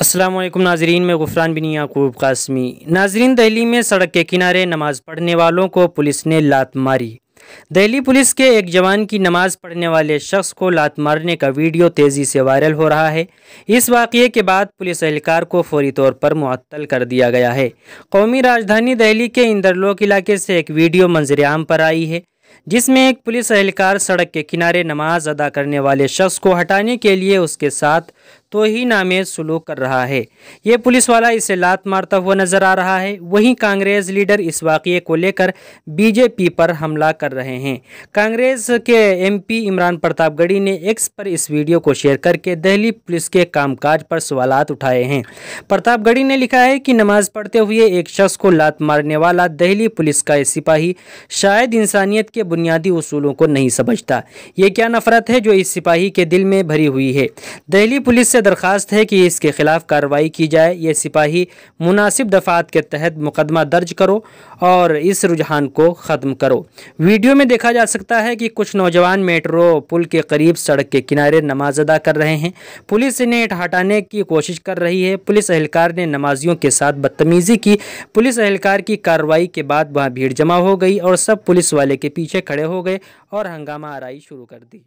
अस्सलाम वालेकुम नाजरीन, मैं गुफरान बिन याकूब कासमी। नाजरीन, दिल्ली में सड़क के किनारे नमाज़ पढ़ने वालों को पुलिस ने लात मारी। दिल्ली पुलिस के एक जवान की नमाज पढ़ने वाले शख्स को लात मारने का वीडियो तेज़ी से वायरल हो रहा है। इस वाक़ये के बाद पुलिस एहलकार को फौरी तौर पर मुअत्तल कर दिया गया है। कौमी राजधानी दिल्ली के इंदरलोक इलाके से एक वीडियो मंजर आम पर आई है, जिसमें एक पुलिस एहलकार सड़क के किनारे नमाज अदा करने वाले शख्स को हटाने के लिए उसके साथ तौहीन-आमेज़ सलूक कर रहा है। ये पुलिस वाला इसे लात मारता हुआ नजर आ रहा है। वहीं कांग्रेस लीडर इस वाक़ये को लेकर बीजेपी पर हमला कर रहे हैं। कांग्रेस के एमपी इमरान प्रतापगढ़ी ने एक्स पर इस वीडियो को शेयर करके दिल्ली पुलिस के कामकाज पर सवालात उठाए हैं। प्रतापगढ़ी ने लिखा है कि नमाज पढ़ते हुए एक शख्स को लात मारने वाला दिल्ली पुलिस का सिपाही शायद इंसानियत के बुनियादी उसूलों को नहीं समझता। ये क्या नफरत है जो इस सिपाही के दिल में भरी हुई है। दिल्ली पुलिस से दरखास्त है कि इसके खिलाफ कार्रवाई की जाए। ये सिपाही मुनासिब दफात के तहत मुकदमा दर्ज करो और इस रुझान को ख़त्म करो। वीडियो में देखा जा सकता है कि कुछ नौजवान मेट्रो पुल के करीब सड़क के किनारे नमाज अदा कर रहे हैं। पुलिस इन्हें हटाने की कोशिश कर रही है। पुलिस एहलकार ने नमाजियों के साथ बदतमीजी की। पुलिस एहलकार की कार्रवाई के बाद वहां भीड़ जमा हो गई और सब पुलिस वाले के पीछे खड़े हो गए और हंगामा आराई शुरू कर दी।